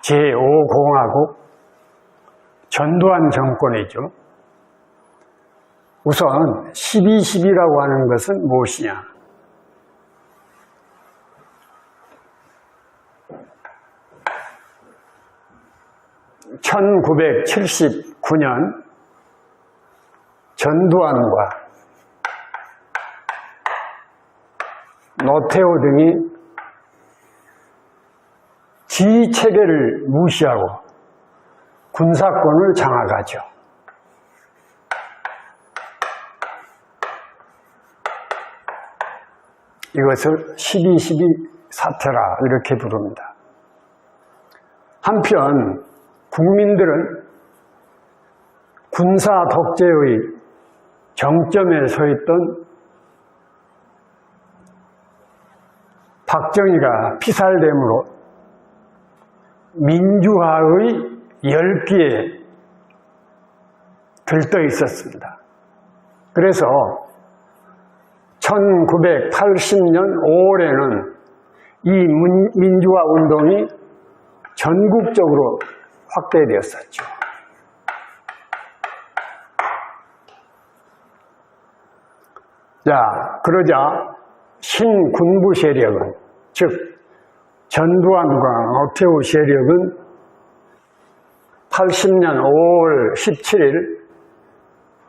제5공화국 전두환 정권이죠. 우선 12.12라고 하는 것은 무엇이냐? (1979년) 전두환과 노태우 등이 지휘체계를 무시하고 군사권을 장악하죠. 이것을 12.12 사태라 이렇게 부릅니다. 한편 국민들은 군사 독재의 정점에 서 있던 박정희가 피살됨으로 민주화의 열기에 들떠 있었습니다. 그래서 1980년 5월에는 이 민주화 운동이 전국적으로 확대되었었죠. 자, 그러자 신군부 세력은, 즉 전두환과 노태우 세력은 80년 5월 17일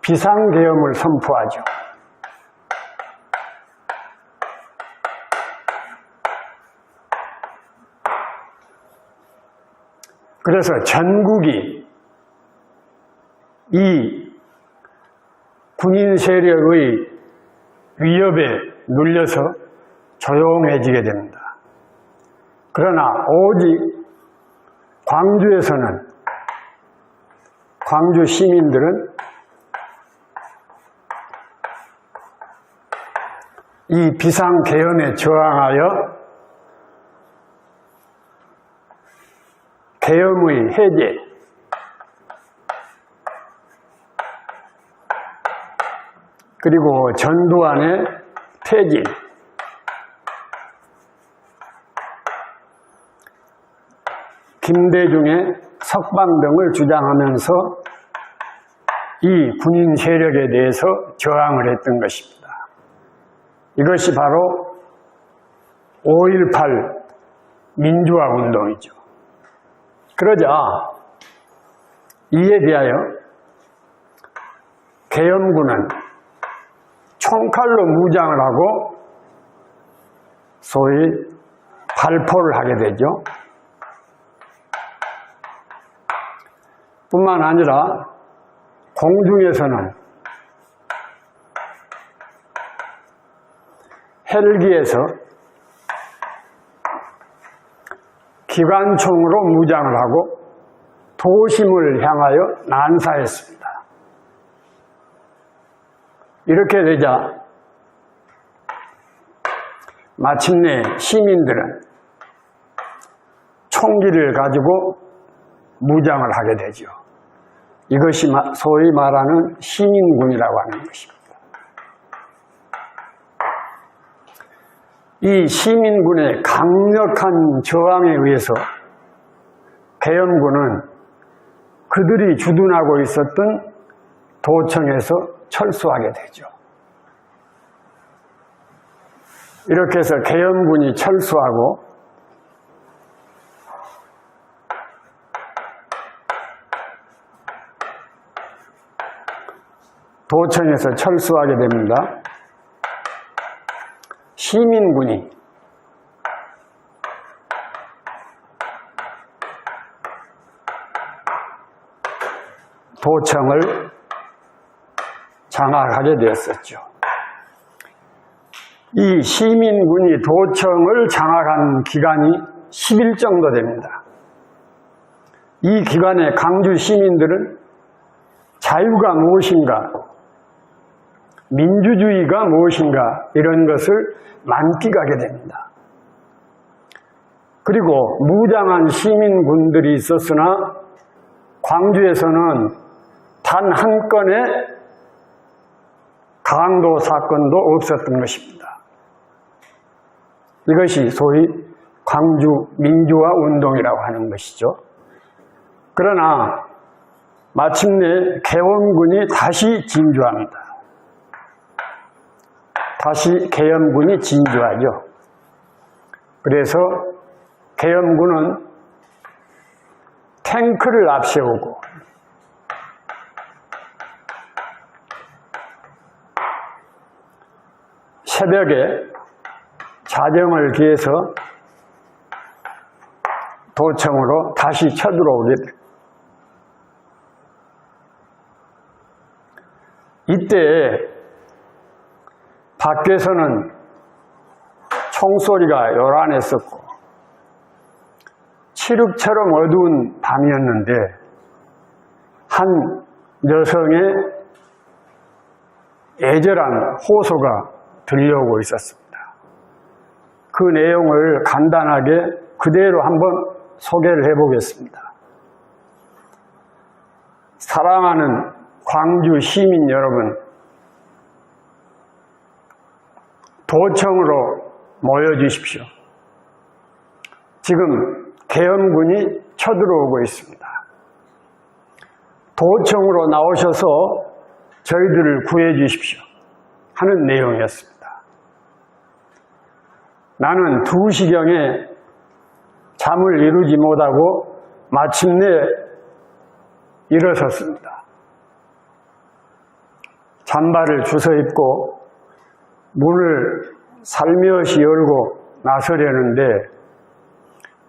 비상계엄을 선포하죠. 그래서 전국이 이 군인 세력의 위협에 눌려서 조용해지게 됩니다. 그러나 오직 광주에서는, 광주 시민들은 이 비상계엄에 저항하여 계엄의 해제, 그리고 전두환의 퇴진, 김대중의 석방 등을 주장하면서 이 군인 세력에 대해서 저항을 했던 것입니다. 이것이 바로 5.18 민주화 운동이죠. 그러자 이에 대하여 계엄군은 총칼로 무장을 하고 소위 발포를 하게 되죠. 뿐만 아니라 공중에서는 헬기에서 기관총으로 무장을 하고 도심을 향하여 난사했습니다. 이렇게 되자 마침내 시민들은 총기를 가지고 무장을 하게 되죠. 이것이 소위 말하는 시민군이라고 하는 것입니다. 이 시민군의 강력한 저항에 의해서 계엄군은 그들이 주둔하고 있었던 도청에서 철수하게 되죠. 이렇게 해서 계엄군이 철수하고 도청에서 철수하게 됩니다. 시민군이 도청을 장악하게 되었었죠. 이 시민군이 도청을 장악한 기간이 10일 정도 됩니다. 이 기간에 강주 시민들은 자유가 무엇인가, 민주주의가 무엇인가 이런 것을 만끽하게 됩니다. 그리고 무장한 시민군들이 있었으나 광주에서는 단 한 건의 강도 사건도 없었던 것입니다. 이것이 소위 광주 민주화 운동이라고 하는 것이죠. 그러나 마침내 계엄군이 다시 진주합니다. 다시 계엄군이 진주하죠. 그래서 계엄군은 탱크를 앞세우고 새벽에 자정을 기해서 도청으로 다시 쳐들어오게 됩니다. 이때 밖에서는 총소리가 요란했었고 칠흑처럼 어두운 밤이었는데 한 여성의 애절한 호소가 들려오고 있었습니다. 그 내용을 간단하게 그대로 한번 소개를 해보겠습니다. 사랑하는 광주 시민 여러분, 도청으로 모여주십시오. 지금 계엄군이 쳐들어오고 있습니다. 도청으로 나오셔서 저희들을 구해주십시오 하는 내용이었습니다. 나는 2시경에 잠을 이루지 못하고 마침내 일어섰습니다. 잠바를 주워입고 문을 살며시 열고 나서려는데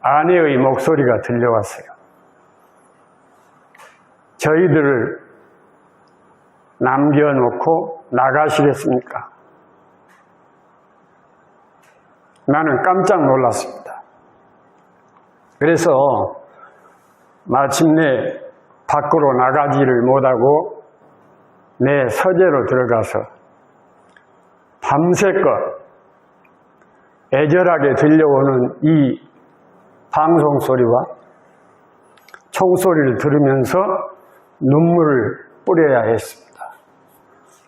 아내의 목소리가 들려왔어요. 저희들을 남겨놓고 나가시겠습니까? 나는 깜짝 놀랐습니다. 그래서 마침내 밖으로 나가지를 못하고 내 서재로 들어가서 밤새껏 애절하게 들려오는 이 방송 소리와 총소리를 들으면서 눈물을 뿌려야 했습니다.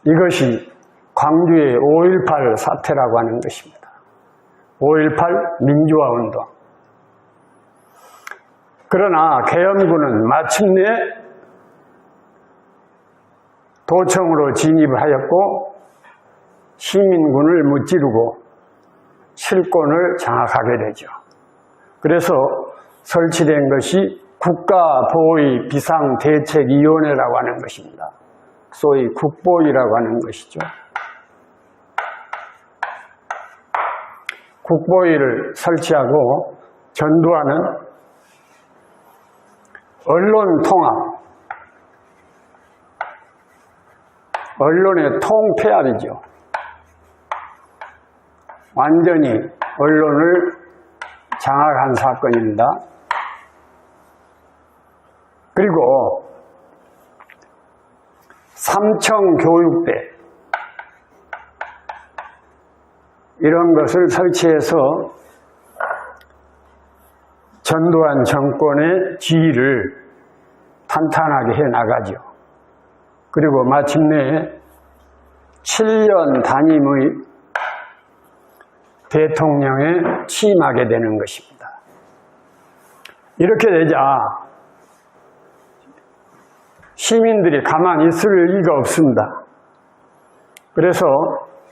이것이 광주의 5.18 사태라고 하는 것입니다. 5.18 민주화 운동. 그러나 계엄군은 마침내 도청으로 진입하였고 시민군을 무찌르고 실권을 장악하게 되죠. 그래서 설치된 것이 국가보위 비상대책위원회라고 하는 것입니다. 소위 국보위라고 하는 것이죠. 국보위를 설치하고 전두하는 언론 통합, 언론의 통폐합이죠. 완전히 언론을 장악한 사건입니다. 그리고 삼청교육대 이런 것을 설치해서 전두환 정권의 지위를 탄탄하게 해나가죠. 그리고 마침내 7년 단임의 대통령에 취임하게 되는 것입니다. 이렇게 되자 시민들이 가만히 있을 리가 없습니다. 그래서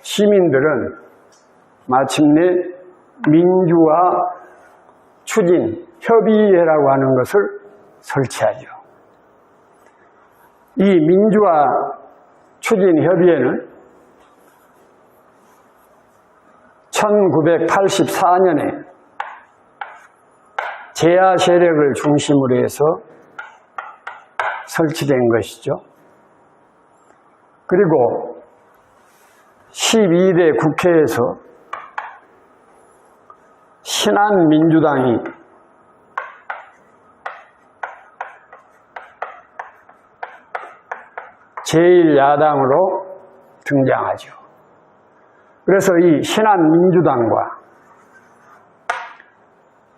시민들은 마침내 민주화 추진 협의회라고 하는 것을 설치하죠. 이 민주화 추진 협의회는 1984년에 제야 세력을 중심으로 해서 설치된 것이죠. 그리고 12대 국회에서 신한민주당이 제1야당으로 등장하죠. 그래서 이 신한민주당과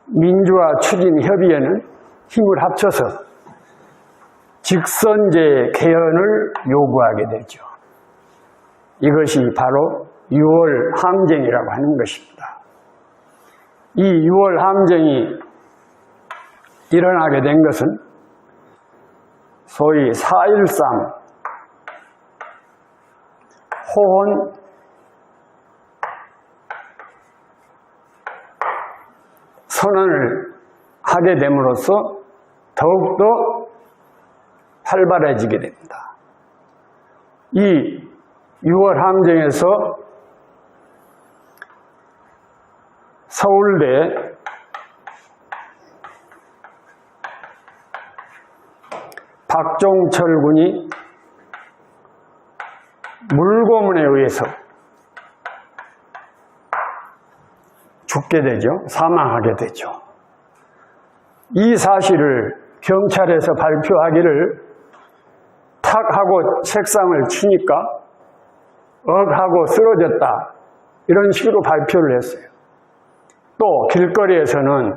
민주화 추진 협의회는 힘을 합쳐서 직선제 개헌을 요구하게 되죠. 이것이 바로 6월 항쟁이라고 하는 것입니다. 이 6월 항쟁이 일어나게 된 것은 소위 4.13 호헌 선언을 하게 됨으로써 더욱더 활발해지게 됩니다. 이 6월 항쟁에서 서울대 박종철 군이 물고문에 의해서 죽게 되죠. 사망하게 되죠. 이 사실을 경찰에서 발표하기를 탁 하고 책상을 치니까 하고 쓰러졌다, 이런 식으로 발표를 했어요. 또 길거리에서는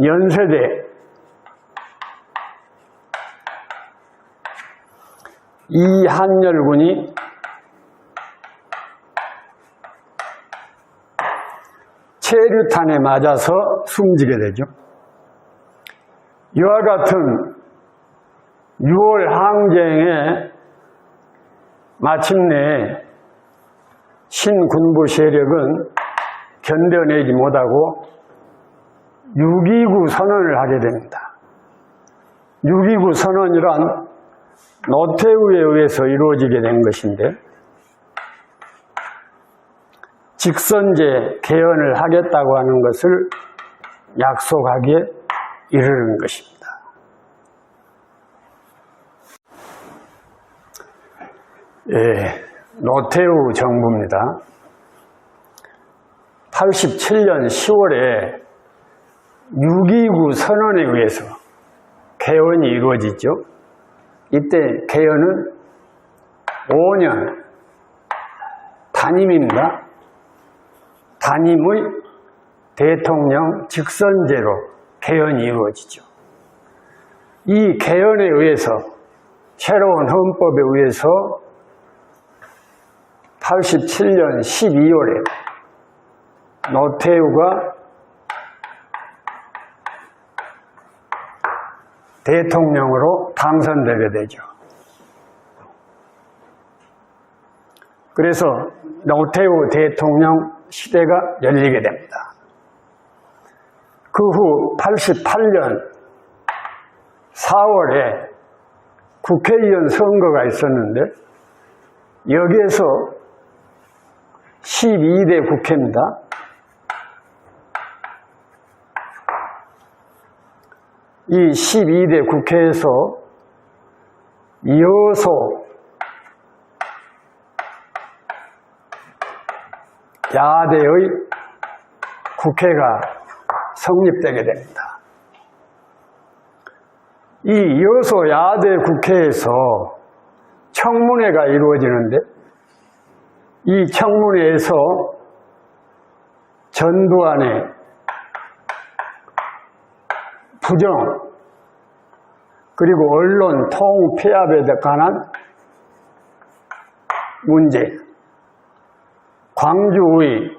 연세대 이한열 군이 체류탄에 맞아서 숨지게 되죠. 이와 같은 6월 항쟁에 마침내 신군부 세력은 견뎌내지 못하고 6.29 선언을 하게 됩니다. 6.29 선언이란 노태우에 의해서 이루어지게 된 것인데, 직선제 개헌을 하겠다고 하는 것을 약속하기에 이르는 것입니다. 노태우 정부입니다. 87년 10월에 6.29 선언에 의해서 개헌이 이루어지죠. 이때 개헌은 5년 단임입니다. 단임의 대통령 직선제로 개헌이 이루어지죠. 이 개헌에 의해서, 새로운 헌법에 의해서 87년 12월에 노태우가 대통령으로 당선되게 되죠. 그래서 노태우 대통령 시대가 열리게 됩니다. 그 후 88년 4월에 국회의원 선거가 있었는데, 여기에서 12대 국회입니다. 이 12대 국회에서 여소 야대의 국회가 성립되게 됩니다. 이 여소 야대 국회에서 청문회가 이루어지는데, 이 청문회에서 전두환의 부정, 그리고 언론 통폐합에 관한 문제, 광주의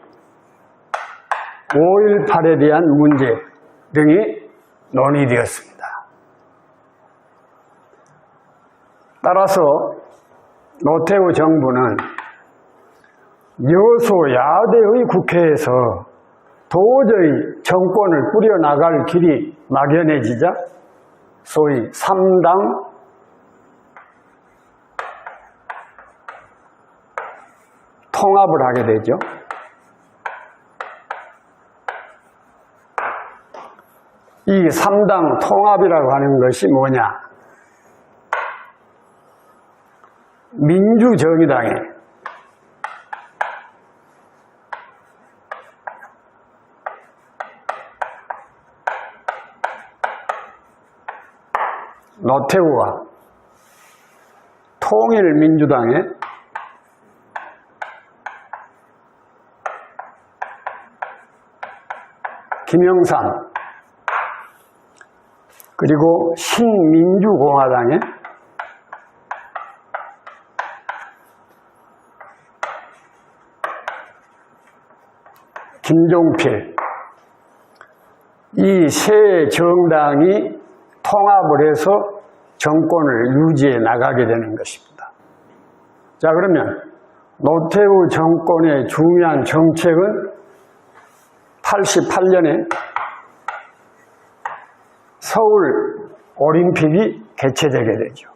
5.18에 대한 문제 등이 논의되었습니다. 따라서 노태우 정부는 여소야대의 국회에서 도저히 정권을 꾸려나갈 길이 막연해지자 소위 3당 통합을 하게 되죠. 이 3당 통합이라고 하는 것이 뭐냐? 민주정의당에 노태우와 통일민주당에 김영삼, 그리고 신민주공화당에 김종필, 이 세 정당이 통합을 해서 정권을 유지해 나가게 되는 것입니다. 자, 그러면 노태우 정권의 중요한 정책은 88년에 서울 올림픽이 개최되게 되죠.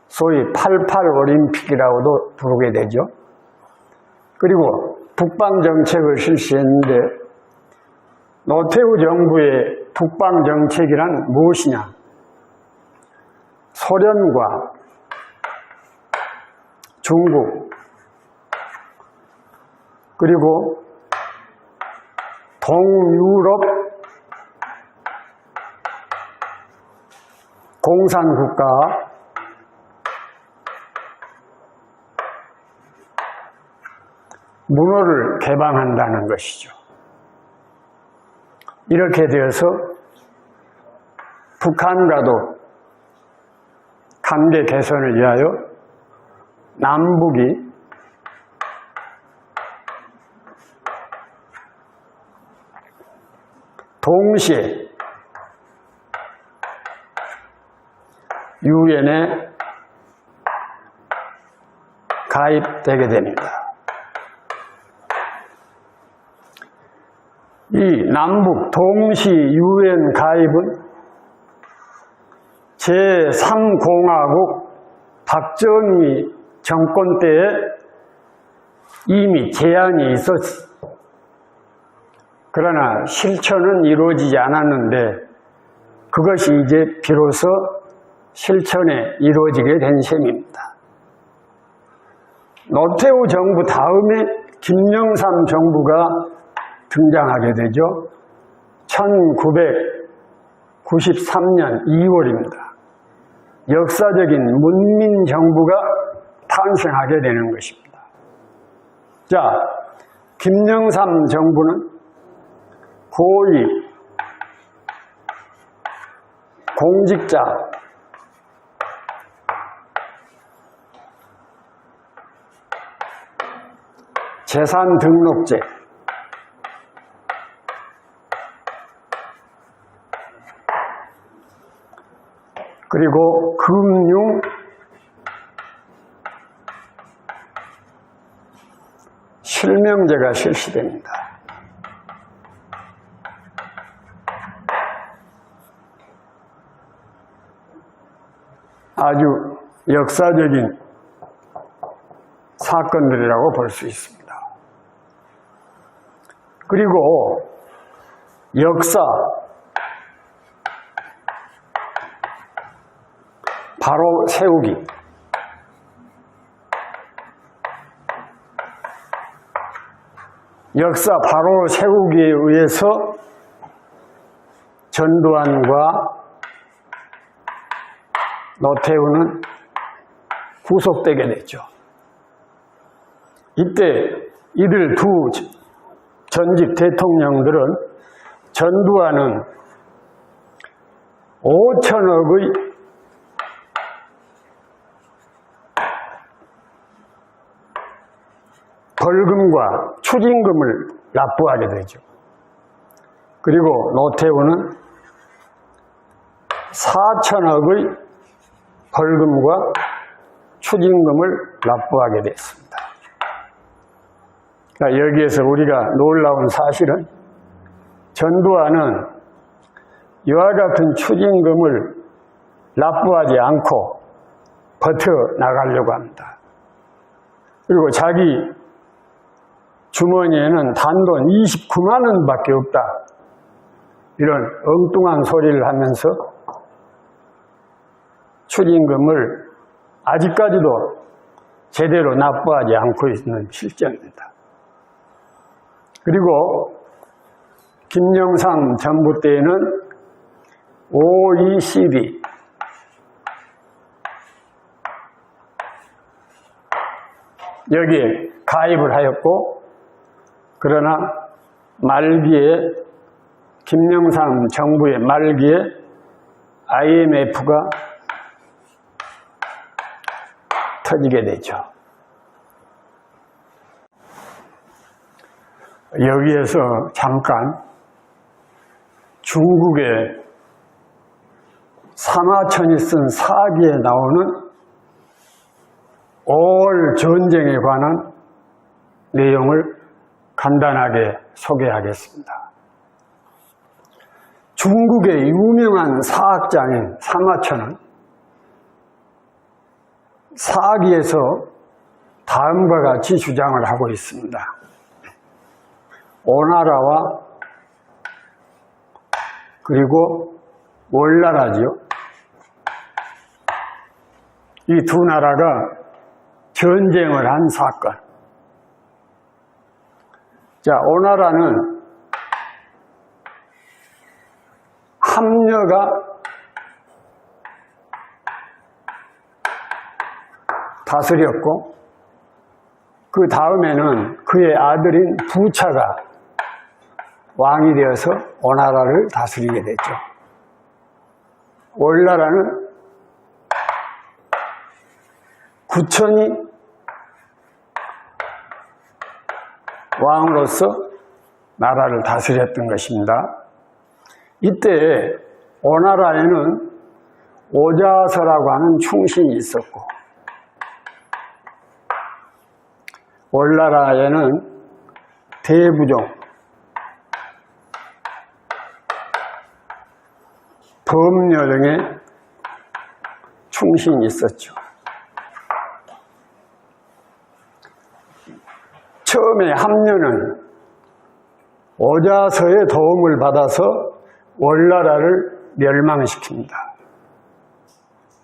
소위 88 올림픽이라고도 부르게 되죠. 그리고 북방 정책을 실시했는데 노태우 정부의 북방 정책이란 무엇이냐? 소련과 중국 그리고 동유럽 공산국가 문호를 개방한다는 것이죠. 이렇게 되어서 북한과도 관계 개선을 위하여 남북이 동시에 유엔에 가입되게 됩니다. 이 남북 동시 유엔 가입은 제3공화국 박정희 정권 때에 이미 제안이 있었지. 그러나 실천은 이루어지지 않았는데 그것이 이제 비로소 실천에 이루어지게 된 셈입니다. 노태우 정부 다음에 김영삼 정부가 등장하게 되죠. 1993년 2월입니다. 역사적인 문민정부가 탄생하게 되는 것입니다. 자, 김영삼 정부는 고위 공직자 재산 등록제 그리고 금융 실명제가 실시됩니다. 아주 역사적인 사건들이라고 볼 수 있습니다. 그리고 역사 바로 세우기 역사 바로 세우기에 의해서 전두환과 노태우는 구속되게 됐죠. 이때 이들 두 전직 대통령들은 전두환은 5천억의 벌금과 추징금을 납부하게 되죠. 그리고 노태우는 4천억의 벌금과 추징금을 납부하게 됐습니다. 그러니까 여기에서 우리가 놀라운 사실은 전두환은 이와 같은 추징금을 납부하지 않고 버텨나가려고 합니다. 그리고 자기 주머니에는 단돈 29만 원밖에 없다. 이런 엉뚱한 소리를 하면서 추징금을 아직까지도 제대로 납부하지 않고 있는 실정입니다. 그리고 김영삼 정부 때에는 OECD 여기에 가입을 하였고 그러나 말기에 김영삼 정부의 말기에 IMF가 터지게 되죠. 여기에서 잠깐 중국의 사마천이 쓴 사기에 나오는 5월 전쟁에 관한 내용을 간단하게 소개하겠습니다. 중국의 유명한 사학자인 사마천은 사기에서 다음과 같이 주장을 하고 있습니다. 오나라와 그리고 월나라지요. 이 두 나라가 전쟁을 한 사건. 자, 오나라는 함녀가 다스렸고, 그 다음에는 그의 아들인 부차가 왕이 되어서 오나라를 다스리게 됐죠. 월나라는 구천이 왕으로서 나라를 다스렸던 것입니다. 이때 오나라에는 오자서라고 하는 충신이 있었고, 월나라에는 대부종, 범녀 등의 충신이 있었죠. 처음에 함녀는 오자서의 도움을 받아서 월나라를 멸망시킵니다.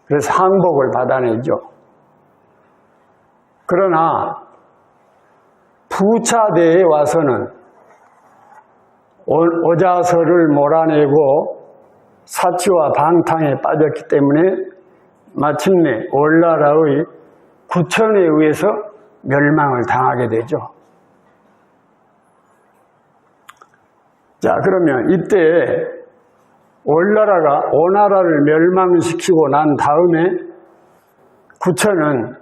그래서 항복을 받아내죠. 그러나 부차대에 와서는 오자서를 몰아내고 사치와 방탕에 빠졌기 때문에 마침내 월나라의 구천에 의해서 멸망을 당하게 되죠. 자, 그러면 이때 월나라가 오나라를 멸망시키고 난 다음에 구천은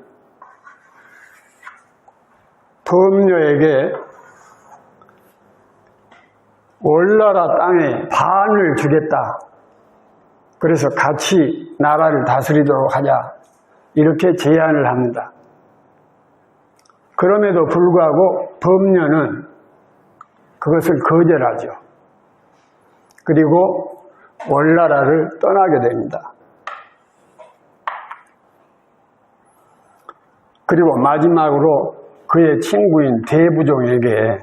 범녀에게 월나라 땅의 반을 주겠다. 그래서 같이 나라를 다스리도록 하자. 이렇게 제안을 합니다. 그럼에도 불구하고 범녀는 그것을 거절하죠. 그리고 월나라를 떠나게 됩니다. 그리고 마지막으로 그의 친구인 대부종에게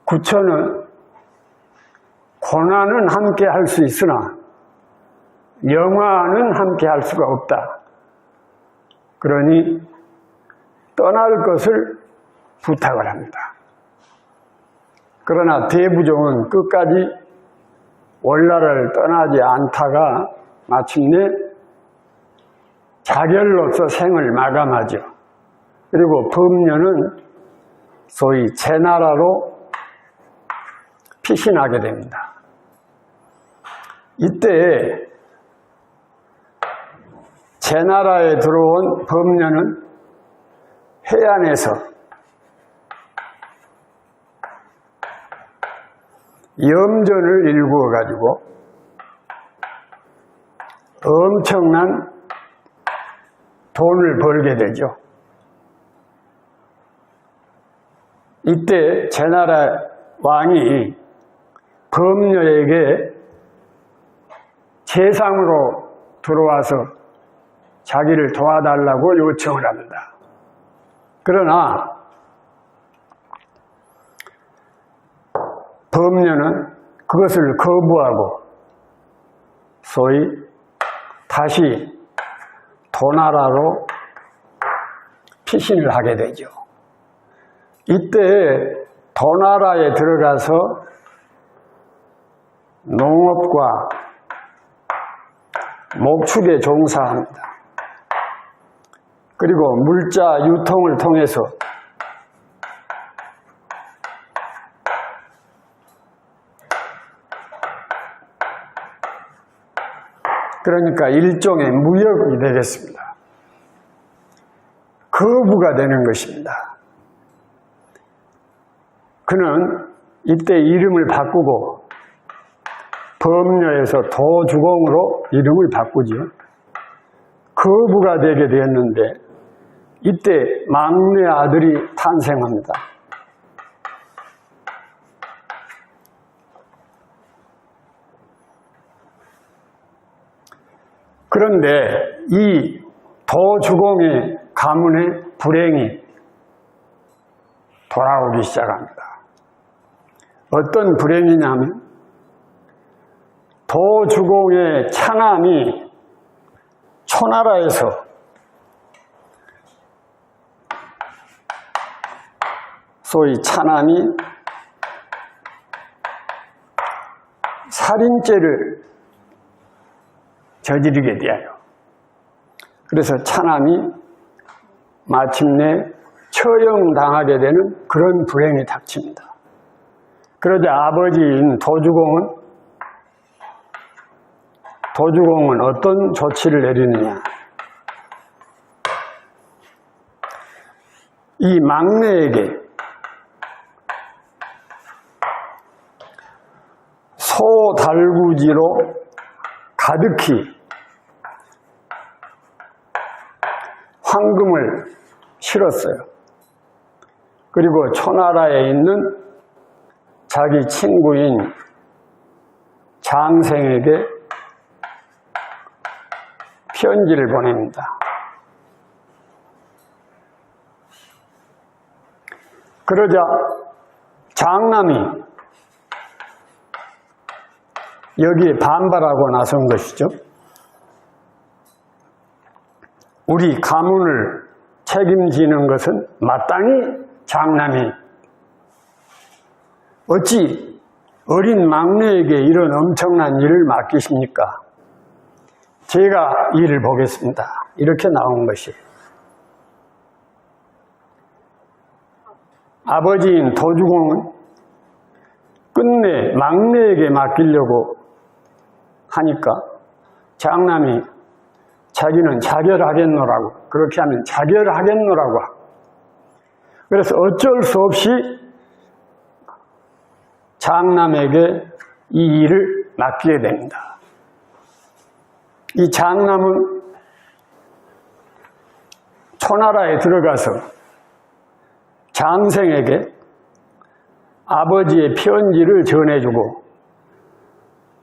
구천은 고난은 함께 할 수 있으나 영화는 함께 할 수가 없다. 그러니 떠날 것을 부탁을 합니다. 그러나 대부종은 끝까지 월나라를 떠나지 않다가 마침내 자결로서 생을 마감하죠. 그리고 범녀는 소위 제나라로 피신하게 됩니다. 이때 제나라에 들어온 범녀는 해안에서 염전을 일구어 가지고 엄청난 돈을 벌게 되죠. 이때 제나라 왕이 범녀에게 재상으로 들어와서 자기를 도와달라고 요청을 합니다. 그러나 범녀는 그것을 거부하고 소위 다시 도나라로 피신을 하게 되죠. 이때 도나라에 들어가서 농업과 목축에 종사합니다. 그리고 물자 유통을 통해서 그러니까 일종의 무역이 되겠습니다. 거부가 되는 것입니다. 그는 이때 이름을 바꾸고 범녀에서 도주공으로 이름을 바꾸죠. 거부가 되게 되었는데 이때 막내 아들이 탄생합니다. 그런데 이 도주공의 가문의 불행이 돌아오기 시작합니다. 어떤 불행이냐면 도주공의 차남이 초나라에서 소위 차남이 살인죄를 저지르게 되어요. 그래서 차남이 마침내 처형당하게 되는 그런 불행이 닥칩니다. 그러자 아버지인 도주공은 어떤 조치를 내리느냐. 이 막내에게 소달구지로 가득히 황금을 실었어요. 그리고 초나라에 있는 자기 친구인 장생에게 편지를 보냅니다. 그러자 장남이 여기에 반발하고 나선 것이죠. 우리 가문을 책임지는 것은 마땅히 장남이, 어찌 어린 막내에게 이런 엄청난 일을 맡기십니까? 제가 일을 보겠습니다. 이렇게 나온 것이에요. 아버지인 도주공은 끝내 막내에게 맡기려고 하니까 장남이 자기는 자결하겠노라고, 그렇게 하면 자결하겠노라고 하고, 그래서 어쩔 수 없이 장남에게 이 일을 맡기게 됩니다. 이 장남은 초나라에 들어가서 장생에게 아버지의 편지를 전해주고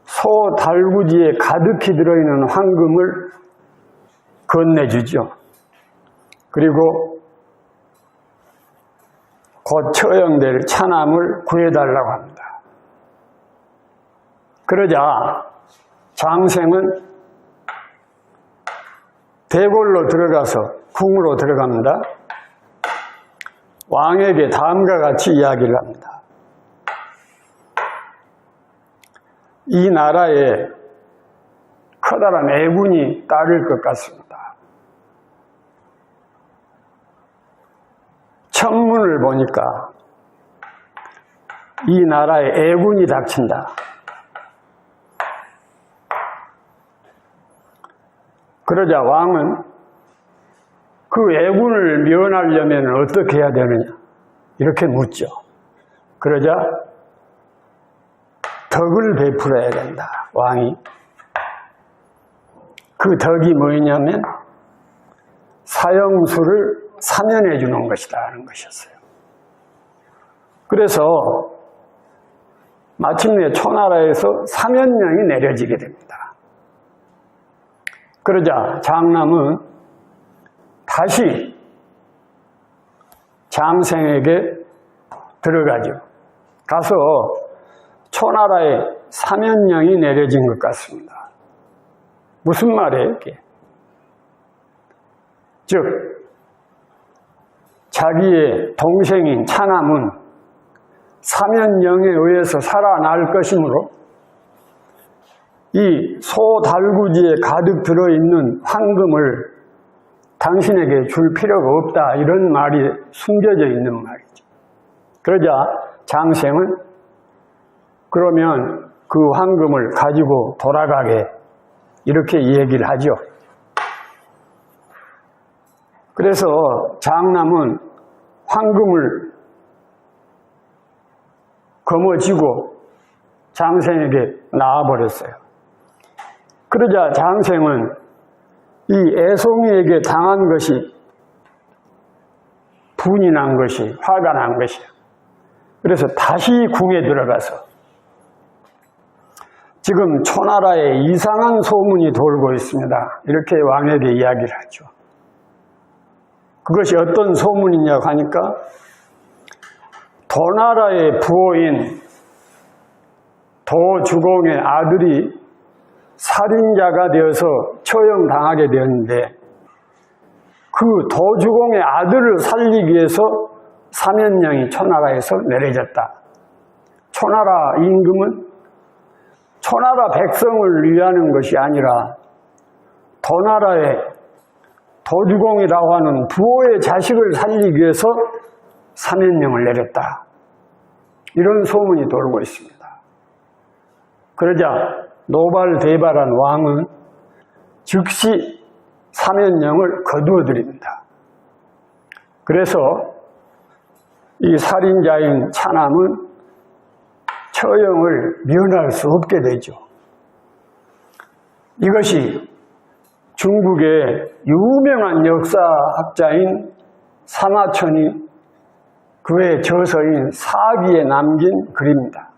소달구지에 가득히 들어있는 황금을 건네주죠. 그리고 곧 처형될 차남을 구해달라고 합니다. 그러자 장생은 대궐로 들어가서 궁으로 들어갑니다. 왕에게 다음과 같이 이야기를 합니다. 이 나라에 커다란 애군이 따를 것 같습니다. 천문을 보니까 이 나라에 애군이 닥친다. 그러자 왕은 그 애군을 면하려면 어떻게 해야 되느냐 이렇게 묻죠. 그러자 덕을 베풀어야 된다. 왕이. 그 덕이 뭐냐면 사형수를 사면해 주는 것이다 하는 것이었어요. 그래서 마침내 초나라에서 사면령이 내려지게 됩니다. 그러자 장남은 다시 장생에게 들어가죠. 가서 초나라에 사면령이 내려진 것 같습니다. 무슨 말이에요, 이게? 즉, 자기의 동생인 차남은 사면령에 의해서 살아날 것이므로 이 소달구지에 가득 들어있는 황금을 당신에게 줄 필요가 없다, 이런 말이 숨겨져 있는 말이죠. 그러자 장생은 그러면 그 황금을 가지고 돌아가게 이렇게 얘기를 하죠. 그래서 장남은 황금을 거머쥐고 장생에게 나와버렸어요. 그러자 장생은 이 애송이에게 당한 것이 분이 난 것이, 화가 난 것이에요. 그래서 다시 궁에 들어가서 지금 초나라에 이상한 소문이 돌고 있습니다. 이렇게 왕에게 이야기를 하죠. 그것이 어떤 소문이냐고 하니까 도나라의 부호인 도주공의 아들이 살인자가 되어서 처형당하게 되었는데 그 도주공의 아들을 살리기 위해서 사면령이 초나라에서 내려졌다. 초나라 임금은 초나라 백성을 위하는 것이 아니라 도나라의 도주공이라고 하는 부호의 자식을 살리기 위해서 사면령을 내렸다. 이런 소문이 돌고 있습니다. 그러자 노발대발한 왕은 즉시 사면령을 거두어드립니다. 그래서 이 살인자인 차남은 처형을 면할 수 없게 되죠. 이것이 중국의 유명한 역사학자인 사마천이 그의 저서인 사기에 남긴 글입니다.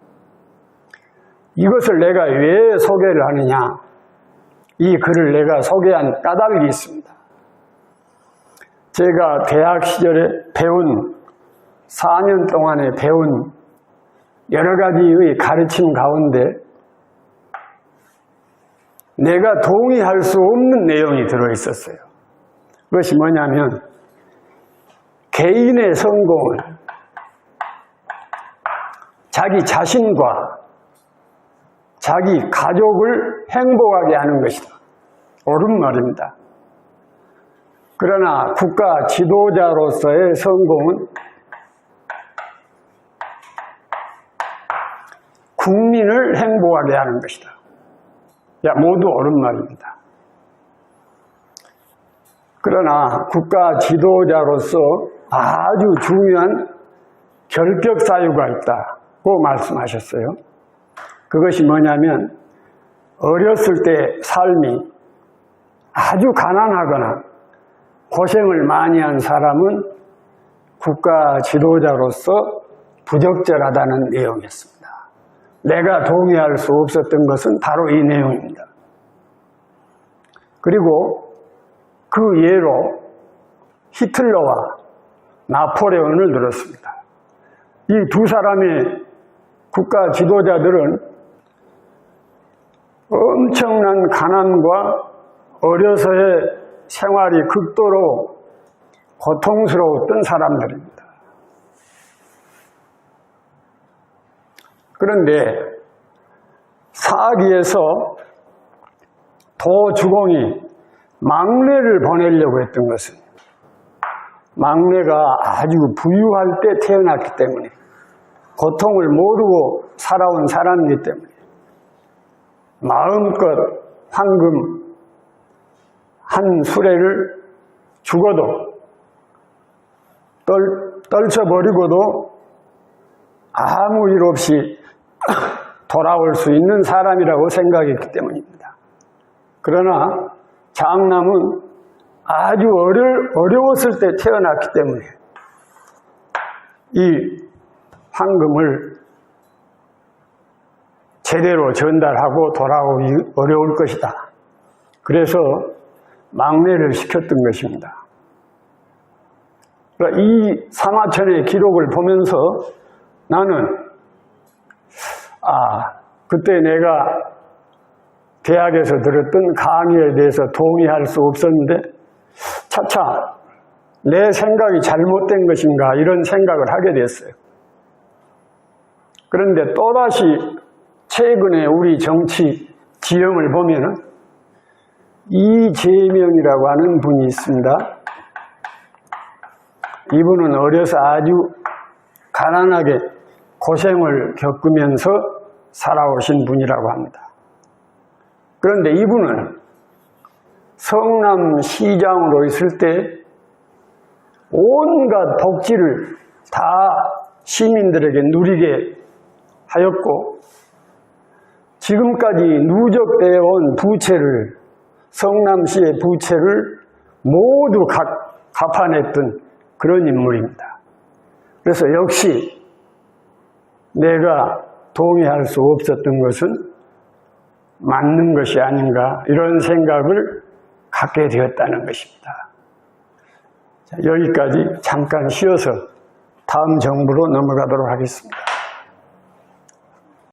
이것을 내가 왜 소개를 하느냐? 이 글을 내가 소개한 까닭이 있습니다. 제가 대학 시절에 배운 4년 동안에 배운 여러 가지의 가르침 가운데 내가 동의할 수 없는 내용이 들어있었어요. 그것이 뭐냐면 개인의 성공을 자기 자신과 자기 가족을 행복하게 하는 것이다. 옳은 말입니다. 그러나 국가 지도자로서의 성공은 국민을 행복하게 하는 것이다. 모두 옳은 말입니다. 그러나 국가 지도자로서 아주 중요한 결격 사유가 있다고 말씀하셨어요. 그것이 뭐냐면 어렸을 때 삶이 아주 가난하거나 고생을 많이 한 사람은 국가 지도자로서 부적절하다는 내용이었습니다. 내가 동의할 수 없었던 것은 바로 이 내용입니다. 그리고 그 예로 히틀러와 나폴레온을 들었습니다. 이 두 사람의 국가 지도자들은 엄청난 가난과 어려서의 생활이 극도로 고통스러웠던 사람들입니다. 그런데 사기에서 도주공이 막내를 보내려고 했던 것은 막내가 아주 부유할 때 태어났기 때문에 고통을 모르고 살아온 사람이기 때문에 마음껏 황금 한 수레를 죽어도 떨쳐버리고도 아무 일 없이 돌아올 수 있는 사람이라고 생각했기 때문입니다. 그러나 장남은 아주 어려웠을 때 태어났기 때문에 이 황금을 제대로 전달하고 돌아오기 어려울 것이다. 그래서 막내를 시켰던 것입니다. 그러니까 이 사마천의 기록을 보면서 나는 그때 내가 대학에서 들었던 강의에 대해서 동의할 수 없었는데 차차 내 생각이 잘못된 것인가 이런 생각을 하게 됐어요. 그런데 또다시 최근에 우리 정치 지형을 보면은 이재명이라고 하는 분이 있습니다. 이분은 어려서 아주 가난하게 고생을 겪으면서 살아오신 분이라고 합니다. 그런데 이분은 성남시장으로 있을 때 온갖 복지를 다 시민들에게 누리게 하였고 지금까지 누적되어 온 부채를, 성남시의 부채를 모두 갚아냈던 그런 인물입니다. 그래서 역시 내가 동의할 수 없었던 것은 맞는 것이 아닌가, 이런 생각을 갖게 되었다는 것입니다. 자, 여기까지 잠깐 쉬어서 다음 정부로 넘어가도록 하겠습니다.